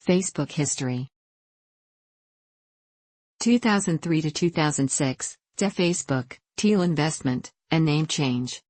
Facebook history. 2003 to 2006, Facebook, Thiel investment, and name change.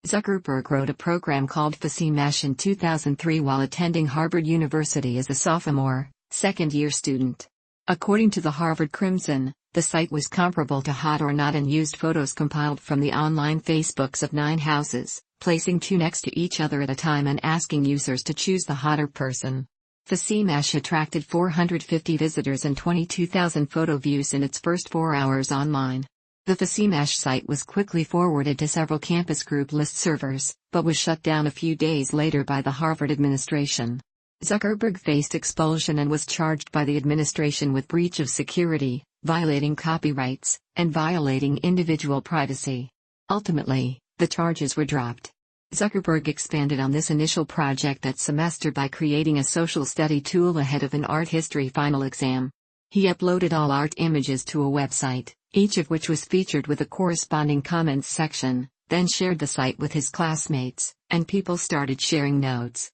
Zuckerberg wrote a program called FaceMesh in 2003 while attending Harvard University as a sophomore, second-year student. According to the Harvard Crimson, the site was comparable to Hot or Not and used photos compiled from the online Facebooks of 9 houses, placing 2 next to each other at a time and asking users to choose the hotter person. FaceMesh attracted 450 visitors and 22,000 photo views in its first 4 hours online. The FaceMesh site was quickly forwarded to several campus group list servers, but was shut down a few days later by the Harvard administration. Zuckerberg faced expulsion and was charged by the administration with breach of security, violating copyrights, and violating individual privacy. Ultimately, the charges were dropped. Zuckerberg expanded on this initial project that semester by creating a social study tool ahead of an art history final exam. He uploaded all art images to a website, each of which was featured with a corresponding comments section, then shared the site with his classmates, and people started sharing notes.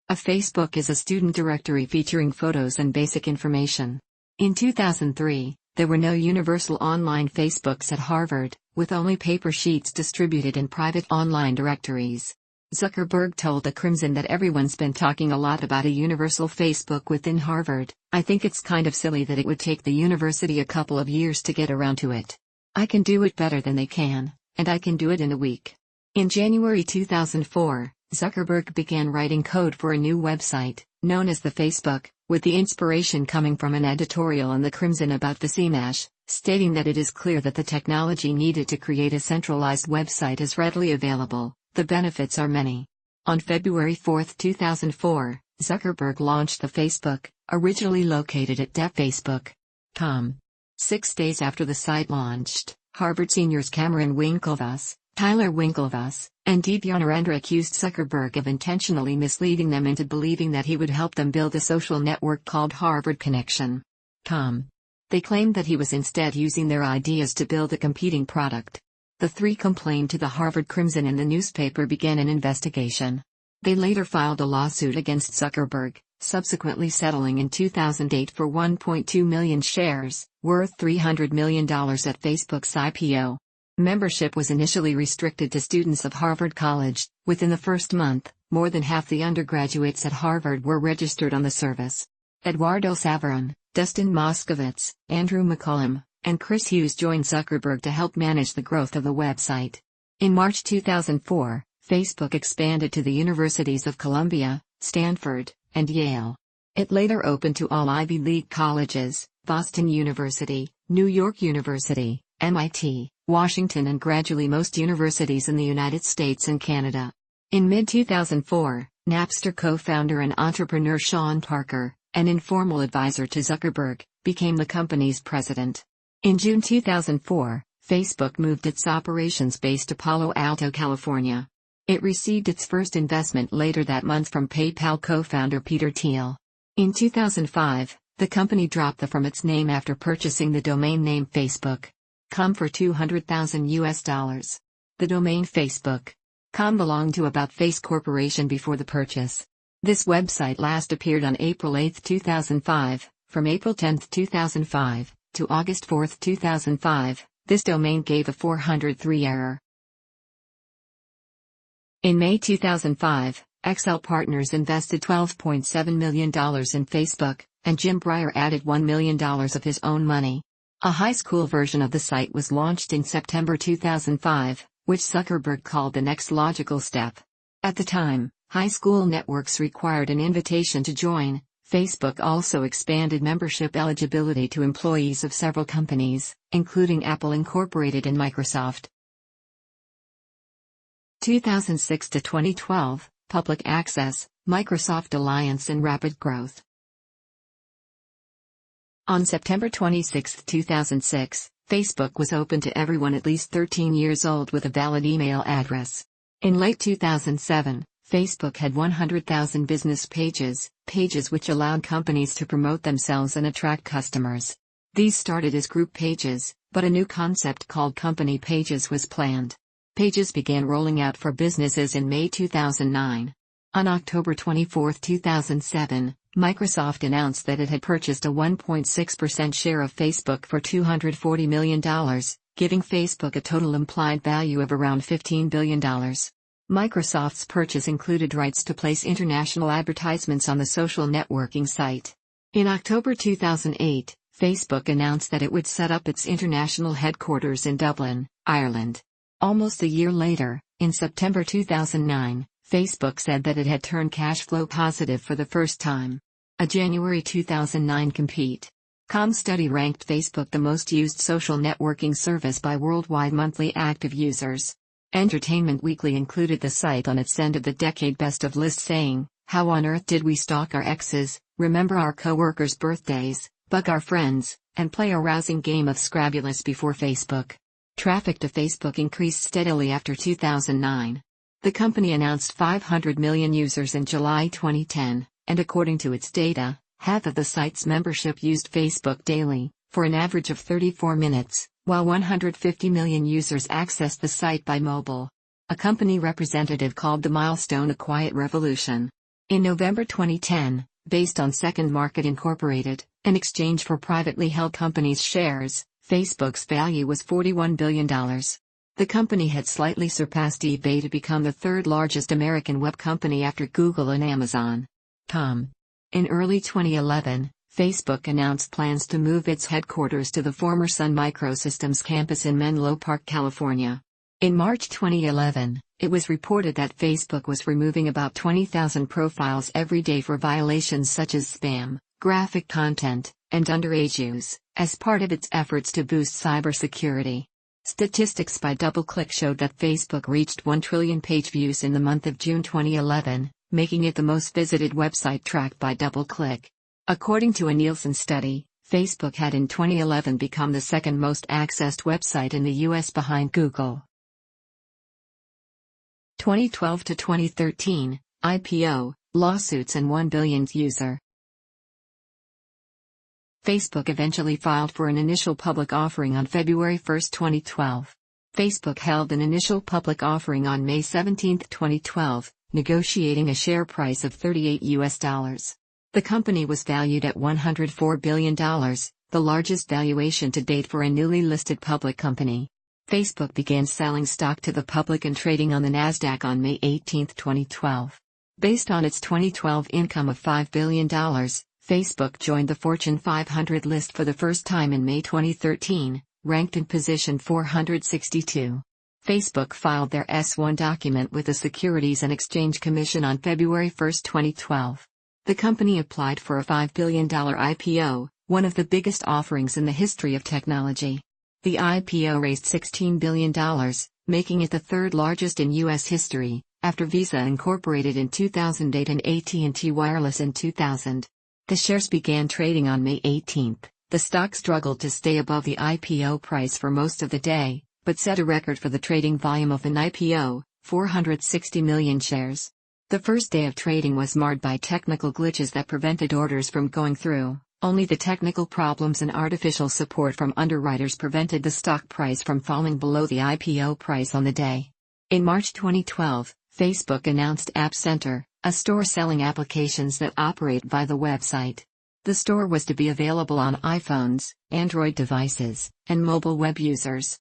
A Facebook is a student directory featuring photos and basic information. In 2003, there were no universal online Facebooks at Harvard, with only paper sheets distributed in private online directories. Zuckerberg told the Crimson that everyone's been talking a lot about a universal Facebook within Harvard. I think it's kind of silly that it would take the university a couple of years to get around to it. I can do it better than they can, and I can do it in a week. In January 2004, Zuckerberg began writing code for a new website, known as the Facebook, with the inspiration coming from an editorial in the Crimson about FaceMesh, stating that it is clear that the technology needed to create a centralized website is readily available. The benefits are many. On February 4, 2004, Zuckerberg launched the Facebook, originally located at Facebook.com. 6 days after the site launched, Harvard seniors Cameron Winklevoss, Tyler Winklevoss, and Deep Narendra accused Zuckerberg of intentionally misleading them into believing that he would help them build a social network called Harvard Connection.com. They claimed that he was instead using their ideas to build a competing product. The 3 complained to the Harvard Crimson and the newspaper began an investigation. They later filed a lawsuit against Zuckerberg, subsequently settling in 2008 for 1.2 million shares, worth $300 million at Facebook's IPO. Membership was initially restricted to students of Harvard College. Within the first month, more than half the undergraduates at Harvard were registered on the service. Eduardo Saverin, Dustin Moskovitz, Andrew McCollum, and Chris Hughes joined Zuckerberg to help manage the growth of the website. In March 2004, Facebook expanded to the universities of Columbia, Stanford, and Yale. It later opened to all Ivy League colleges, Boston University, New York University, MIT, Washington, and gradually most universities in the United States and Canada. In mid-2004, Napster co-founder and entrepreneur Sean Parker, an informal advisor to Zuckerberg, became the company's president. In June 2004, Facebook moved its operations base to Palo Alto, California. It received its first investment later that month from PayPal co-founder Peter Thiel. In 2005, the company dropped the from its name after purchasing the domain name Facebook.com for $200,000. The domain Facebook.com belonged to About Face Corporation before the purchase. This website last appeared on April 8, 2005. From April 10, 2005, to August 4, 2005, this domain gave a 403 error. In May 2005, Excel Partners invested $12.7 million in Facebook, and Jim Breyer added $1 million of his own money. A high school version of the site was launched in September 2005, which Zuckerberg called the next logical step. At the time, high school networks required an invitation to join. Facebook also expanded membership eligibility to employees of several companies, including Apple Incorporated and Microsoft. 2006 to 2012, Public Access, Microsoft Alliance and Rapid Growth. On September 26, 2006, Facebook was open to everyone at least 13 years old with a valid email address. In late 2007, Facebook had 100,000 business pages which allowed companies to promote themselves and attract customers. These started as group pages, but a new concept called company pages was planned. Pages began rolling out for businesses in May 2009. On October 24, 2007, Microsoft announced that it had purchased a 1.6% share of Facebook for $240 million, giving Facebook a total implied value of around $15 billion. Microsoft's purchase included rights to place international advertisements on the social networking site. In October 2008, Facebook announced that it would set up its international headquarters in Dublin, Ireland. Almost a year later, in September 2009, Facebook said that it had turned cash flow positive for the first time. A January 2009 Compete.com study ranked Facebook the most used social networking service by worldwide monthly active users. Entertainment Weekly included the site on its end of the decade best of list, saying, "How on earth did we stalk our exes, remember our co-workers' birthdays, bug our friends, and play a rousing game of Scrabulous before Facebook?" Traffic to Facebook increased steadily after 2009. The company announced 500 million users in July 2010, and according to its data, half of the site's membership used Facebook daily, for an average of 34 minutes, while 150 million users accessed the site by mobile. A company representative called the milestone a quiet revolution. In November 2010, based on Second Market Incorporated, an exchange for privately held companies' shares, Facebook's value was $41 billion. The company had slightly surpassed eBay to become the third largest American web company after Google and Amazon. In early 2011, Facebook announced plans to move its headquarters to the former Sun Microsystems campus in Menlo Park, California. In March 2011, it was reported that Facebook was removing about 20,000 profiles every day for violations such as spam, graphic content, and underage use, as part of its efforts to boost cybersecurity. Statistics by DoubleClick showed that Facebook reached 1 trillion page views in the month of June 2011, making it the most visited website tracked by DoubleClick. According to a Nielsen study, Facebook had in 2011 become the second most accessed website in the US behind Google. 2012 to 2013, IPO, lawsuits and 1 billionth user. Facebook eventually filed for an initial public offering on February 1, 2012. Facebook held an initial public offering on May 17, 2012, negotiating a share price of $38. The company was valued at $104 billion, the largest valuation to date for a newly listed public company. Facebook began selling stock to the public and trading on the Nasdaq on May 18, 2012. Based on its 2012 income of $5 billion, Facebook joined the Fortune 500 list for the first time in May 2013, ranked in position 462. Facebook filed their S-1 document with the Securities and Exchange Commission on February 1, 2012. The company applied for a $5 billion IPO, one of the biggest offerings in the history of technology. The IPO raised $16 billion, making it the third largest in U.S. history, after Visa Incorporated in 2008 and AT&T Wireless in 2000. The shares began trading on May 18. The stock struggled to stay above the IPO price for most of the day, but set a record for the trading volume of an IPO, 460 million shares. The first day of trading was marred by technical glitches that prevented orders from going through. Only the technical problems and artificial support from underwriters prevented the stock price from falling below the IPO price on the day. In March 2012, Facebook announced App Center, a store selling applications that operate via the website. The store was to be available on iPhones, Android devices, and mobile web users.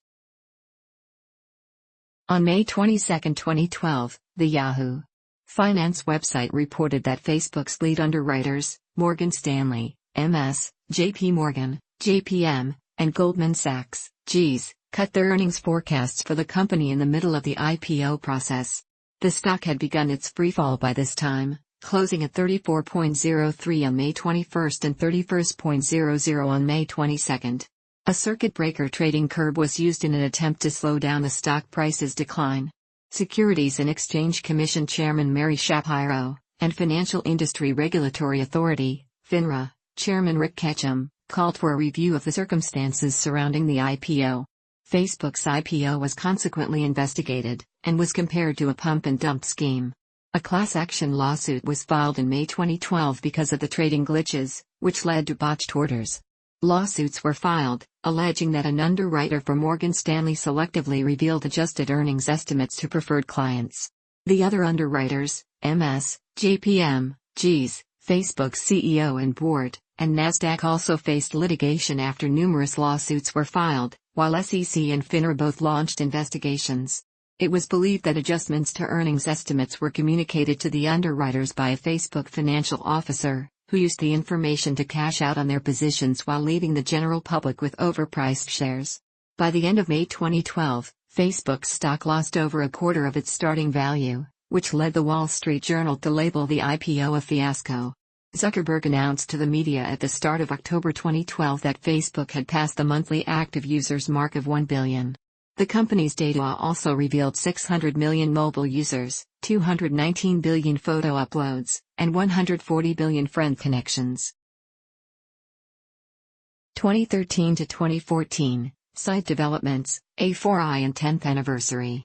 On May 22, 2012, the Yahoo Finance website reported that Facebook's lead underwriters, Morgan Stanley, MS, JP Morgan, JPM, and Goldman Sachs, cut their earnings forecasts for the company in the middle of the IPO process. The stock had begun its freefall by this time, closing at 34.03 on May 21 and 31.00 on May 22. A circuit breaker trading curve was used in an attempt to slow down the stock price's decline. Securities and Exchange Commission Chairman Mary Shapiro, and Financial Industry Regulatory Authority, FINRA, Chairman Rick Ketchum, called for a review of the circumstances surrounding the IPO. Facebook's IPO was consequently investigated, and was compared to a pump-and-dump scheme. A class action lawsuit was filed in May 2012 because of the trading glitches, which led to botched orders. Lawsuits were filed, alleging that an underwriter for Morgan Stanley selectively revealed adjusted earnings estimates to preferred clients. The other underwriters, MS, JPM, G's, Facebook's CEO and board, and Nasdaq also faced litigation after numerous lawsuits were filed, while SEC and FINRA both launched investigations. It was believed that adjustments to earnings estimates were communicated to the underwriters by a Facebook financial officer, who used the information to cash out on their positions while leaving the general public with overpriced shares. By the end of May 2012, Facebook's stock lost over a quarter of its starting value, which led the Wall Street Journal to label the IPO a fiasco. Zuckerberg announced to the media at the start of October 2012 that Facebook had passed the monthly active users mark of 1 billion. The company's data also revealed 600 million mobile users, 219 billion photo uploads, and 140 billion friend connections. 2013 to 2014, Site Developments, A4i and 10th Anniversary.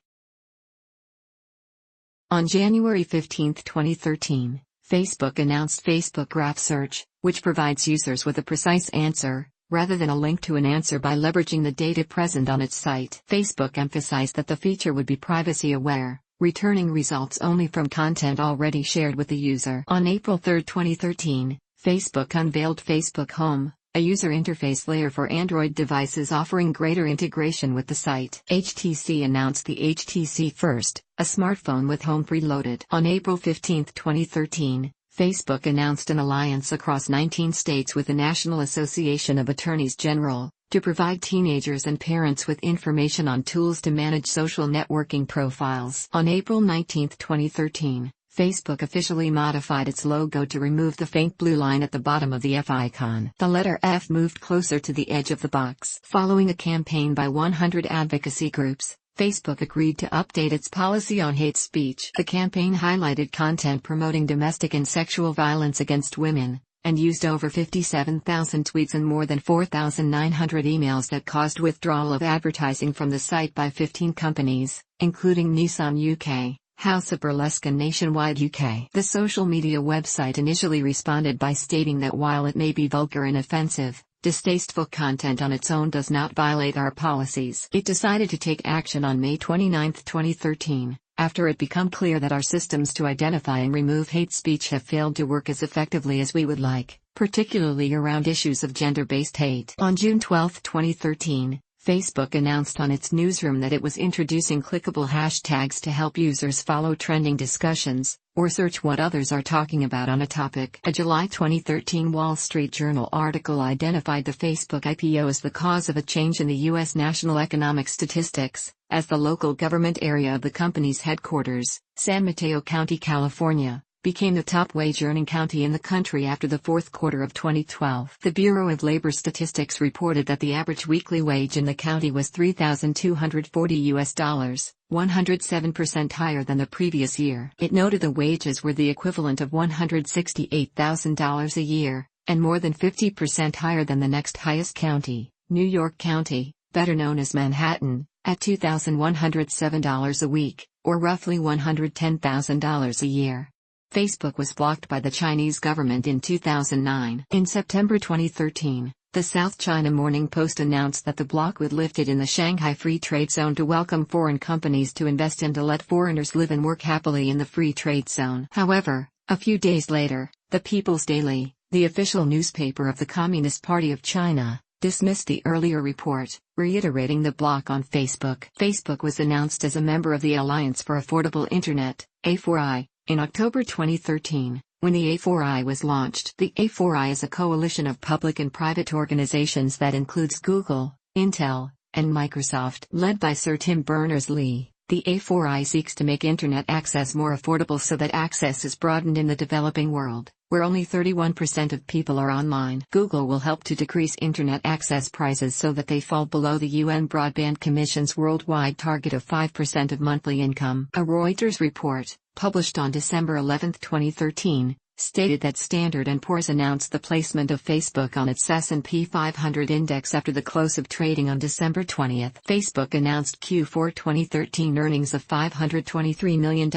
On January 15, 2013, Facebook announced Facebook Graph Search, which provides users with a precise answer, rather than a link to an answer by leveraging the data present on its site. Facebook emphasized that the feature would be privacy-aware, returning results only from content already shared with the user. On April 3, 2013, Facebook unveiled Facebook Home, a user interface layer for Android devices offering greater integration with the site. HTC announced the HTC First, a smartphone with Home preloaded. On April 15, 2013, Facebook announced an alliance across 19 states with the National Association of Attorneys General, to provide teenagers and parents with information on tools to manage social networking profiles. On April 19, 2013, Facebook officially modified its logo to remove the faint blue line at the bottom of the F icon. The letter F moved closer to the edge of the box. Following a campaign by 100 advocacy groups, Facebook agreed to update its policy on hate speech. The campaign highlighted content promoting domestic and sexual violence against women, and used over 57,000 tweets and more than 4,900 emails that caused withdrawal of advertising from the site by 15 companies, including Nissan UK, House of Burlesque and Nationwide UK. The social media website initially responded by stating that while it may be vulgar and offensive, distasteful content on its own does not violate our policies. It decided to take action on May 29, 2013, after it became clear that our systems to identify and remove hate speech have failed to work as effectively as we would like, particularly around issues of gender-based hate. On June 12, 2013, Facebook announced on its newsroom that it was introducing clickable hashtags to help users follow trending discussions, or search what others are talking about on a topic. A July 2013 Wall Street Journal article identified the Facebook IPO as the cause of a change in the U.S. national economic statistics, as the local government area of the company's headquarters, San Mateo County, California, became the top wage-earning county in the country after the fourth quarter of 2012. The Bureau of Labor Statistics reported that the average weekly wage in the county was $3,240, 107% higher than the previous year. It noted the wages were the equivalent of $168,000 a year, and more than 50% higher than the next highest county, New York County, better known as Manhattan, at $2,107 a week, or roughly $110,000 a year. Facebook was blocked by the Chinese government in 2009. In September 2013, the South China Morning Post announced that the block would lift it in the Shanghai Free Trade Zone to welcome foreign companies to invest and to let foreigners live and work happily in the Free Trade Zone. However, a few days later, the People's Daily, the official newspaper of the Communist Party of China, dismissed the earlier report, reiterating the block on Facebook. Facebook was announced as a member of the Alliance for Affordable Internet, A4i, in October 2013, when the A4i was launched. The A4i is a coalition of public and private organizations that includes Google, Intel, and Microsoft. Led by Sir Tim Berners-Lee, the A4i seeks to make Internet access more affordable so that access is broadened in the developing world, where only 31% of people are online. Google will help to decrease Internet access prices so that they fall below the UN Broadband Commission's worldwide target of 5% of monthly income. A Reuters report, published on December 11, 2013, stated that Standard & Poor's announced the placement of Facebook on its S&P 500 index after the close of trading on December 20. Facebook announced Q4 2013 earnings of $523 million,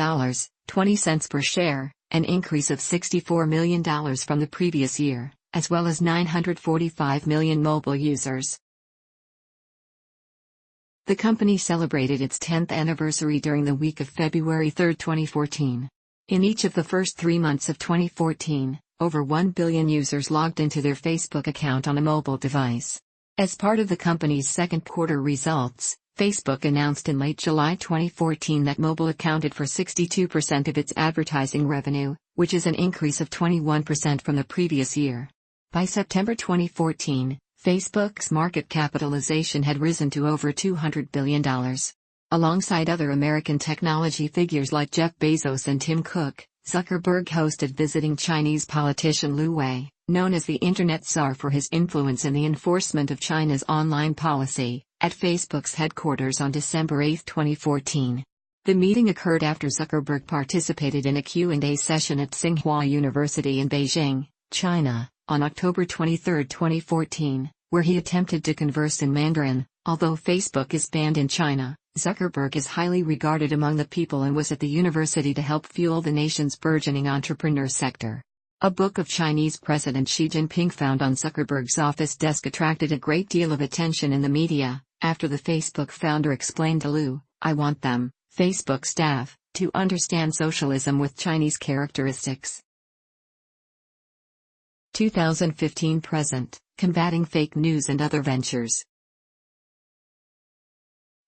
20 cents per share, an increase of $64 million from the previous year, as well as 945 million mobile users. The company celebrated its 10th anniversary during the week of February 3, 2014. In each of the first 3 months of 2014, over 1 billion users logged into their Facebook account on a mobile device. As part of the company's second quarter results, Facebook announced in late July 2014 that mobile accounted for 62% of its advertising revenue, which is an increase of 21% from the previous year. By September 2014, Facebook's market capitalization had risen to over $200 billion. Alongside other American technology figures like Jeff Bezos and Tim Cook, Zuckerberg hosted visiting Chinese politician Liu Wei, known as the Internet Tsar for his influence in the enforcement of China's online policy, at Facebook's headquarters on December 8, 2014. The meeting occurred after Zuckerberg participated in a Q&A session at Tsinghua University in Beijing, China, on October 23, 2014, where he attempted to converse in Mandarin. Although Facebook is banned in China, Zuckerberg is highly regarded among the people and was at the university to help fuel the nation's burgeoning entrepreneur sector. A book of Chinese President Xi Jinping found on Zuckerberg's office desk attracted a great deal of attention in the media, after the Facebook founder explained to Liu, "I want them, Facebook staff, to understand socialism with Chinese characteristics." 2015 present, combating fake news and other ventures.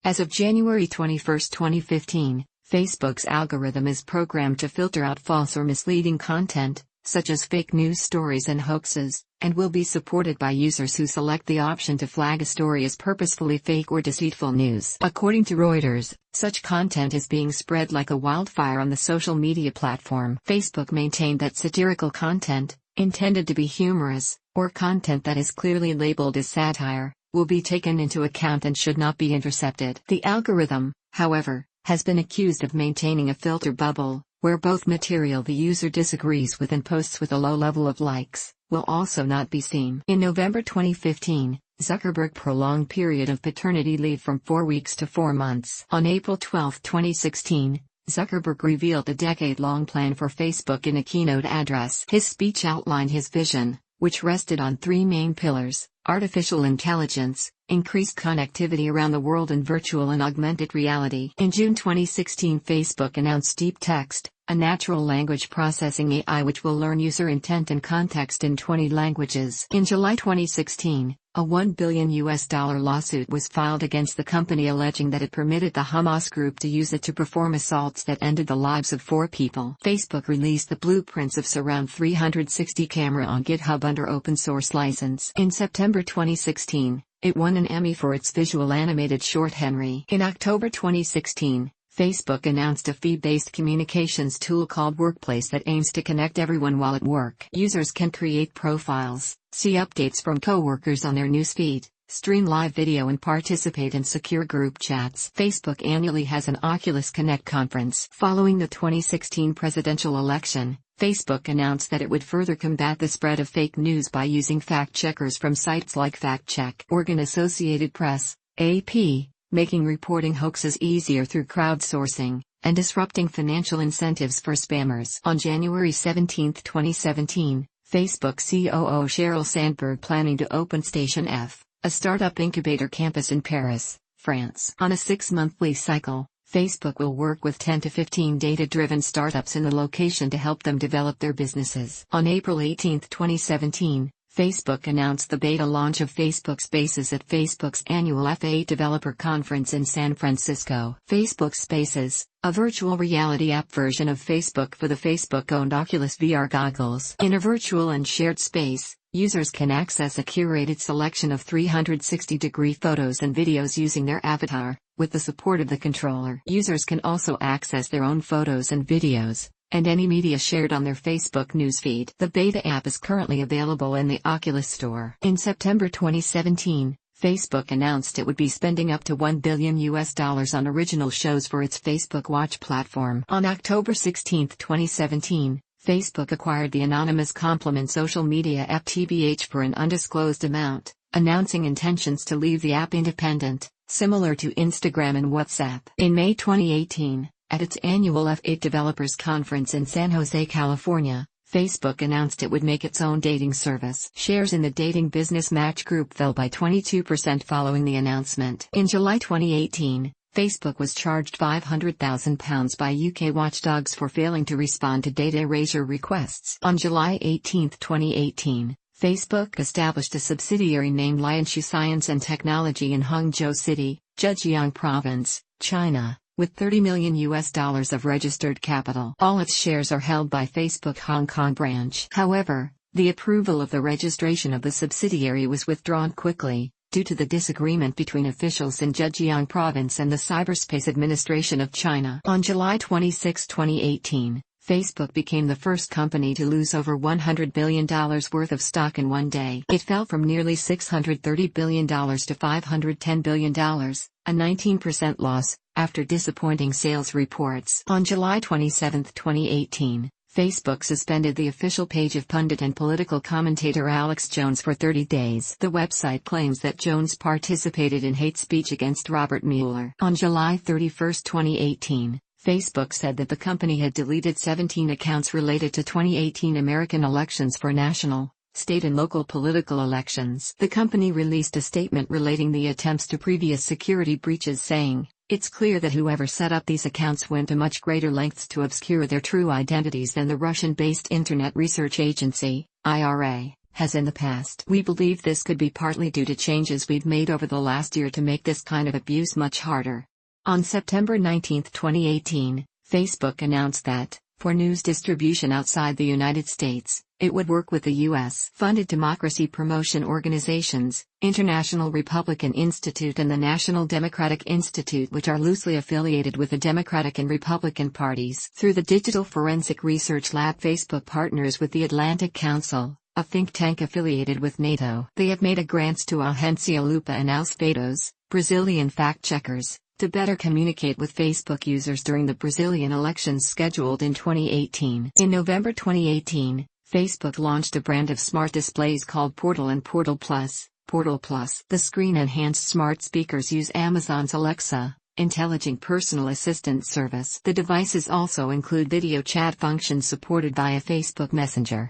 As of January 21, 2015, Facebook's algorithm is programmed to filter out false or misleading content, such as fake news stories and hoaxes, and will be supported by users who select the option to flag a story as purposefully fake or deceitful news. According to Reuters, such content is being spread like a wildfire on the social media platform. Facebook maintained that satirical content, intended to be humorous, or content that is clearly labeled as satire, will be taken into account and should not be intercepted. The algorithm, however, has been accused of maintaining a filter bubble, where both material the user disagrees with and posts with a low level of likes, will also not be seen. In November 2015, Zuckerberg prolonged period of paternity leave from 4 weeks to 4 months. On April 12, 2016, Zuckerberg revealed a decade-long plan for Facebook in a keynote address. His speech outlined his vision, which rested on 3 main pillars: artificial intelligence, increased connectivity around the world, and virtual and augmented reality. In June 2016, Facebook announced Deep Text, a natural language processing AI which will learn user intent and context in 20 languages. In July 2016, a $1 billion lawsuit was filed against the company alleging that it permitted the Hamas group to use it to perform assaults that ended the lives of 4 people. Facebook released the blueprints of Surround 360 camera on GitHub under open source license. In September 2016, it won an Emmy for its visual animated short Henry. In October 2016, Facebook announced a fee-based communications tool called Workplace that aims to connect everyone while at work. Users can create profiles, see updates from coworkers on their newsfeed, stream live video, and participate in secure group chats. Facebook annually has an Oculus Connect conference. Following the 2016 presidential election, Facebook announced that it would further combat the spread of fake news by using fact-checkers from sites like FactCheck.org and Associated Press, AP, making reporting hoaxes easier through crowdsourcing, and disrupting financial incentives for spammers. On January 17, 2017, Facebook COO Sheryl Sandberg planning to open Station F, a startup incubator campus in Paris, France. On a 6-monthly cycle, Facebook will work with 10 to 15 data-driven startups in the location to help them develop their businesses. On April 18, 2017, Facebook announced the beta launch of Facebook Spaces at Facebook's annual F8 Developer Conference in San Francisco. Facebook Spaces, a virtual reality app version of Facebook for the Facebook-owned Oculus VR goggles. In a virtual and shared space, users can access a curated selection of 360-degree photos and videos using their avatar, with the support of the controller. Users can also access their own photos and videos, and any media shared on their Facebook newsfeed. The beta app is currently available in the Oculus Store. In September 2017, Facebook announced it would be spending up to $1 billion on original shows for its Facebook Watch platform. On October 16, 2017, Facebook acquired the anonymous complement social media app TBH for an undisclosed amount, announcing intentions to leave the app independent, similar to Instagram and WhatsApp. In May 2018, at its annual F8 Developers Conference in San Jose, California, Facebook announced it would make its own dating service. Shares in the dating business Match Group fell by 22% following the announcement. In July 2018, Facebook was charged £500,000 by UK watchdogs for failing to respond to data erasure requests. On July 18, 2018, Facebook established a subsidiary named Lianshu Science and Technology in Hangzhou City, Zhejiang Province, China, with $30 million of registered capital. All its shares are held by Facebook Hong Kong branch. However, the approval of the registration of the subsidiary was withdrawn quickly, due to the disagreement between officials in Zhejiang Province and the Cyberspace Administration of China. On July 26, 2018, Facebook became the first company to lose over $100 billion worth of stock in one day. It fell from nearly $630 billion to $510 billion, a 19% loss, after disappointing sales reports. On July 27, 2018, Facebook suspended the official page of pundit and political commentator Alex Jones for 30 days. The website claims that Jones participated in hate speech against Robert Mueller. On July 31, 2018, Facebook said that the company had deleted 17 accounts related to 2018 American elections for national, state and local political elections. The company released a statement relating the attempts to previous security breaches saying, "It's clear that whoever set up these accounts went to much greater lengths to obscure their true identities than the Russian-based Internet Research Agency, IRA, has in the past. We believe this could be partly due to changes we've made over the last year to make this kind of abuse much harder." On September 19, 2018, Facebook announced that, for news distribution outside the United States, it would work with the U.S.-funded democracy promotion organizations, International Republican Institute and the National Democratic Institute, which are loosely affiliated with the Democratic and Republican parties. Through the Digital Forensic Research Lab, Facebook partners with the Atlantic Council, a think tank affiliated with NATO. They have made grants to Agência Lupa and Aos Fatos, Brazilian fact-checkers, to better communicate with Facebook users during the Brazilian elections scheduled in 2018. In November 2018, Facebook launched a brand of smart displays called Portal and Portal Plus. Portal Plus. The screen-enhanced smart speakers use Amazon's Alexa, intelligent personal assistant service. The devices also include video chat functions supported via Facebook Messenger.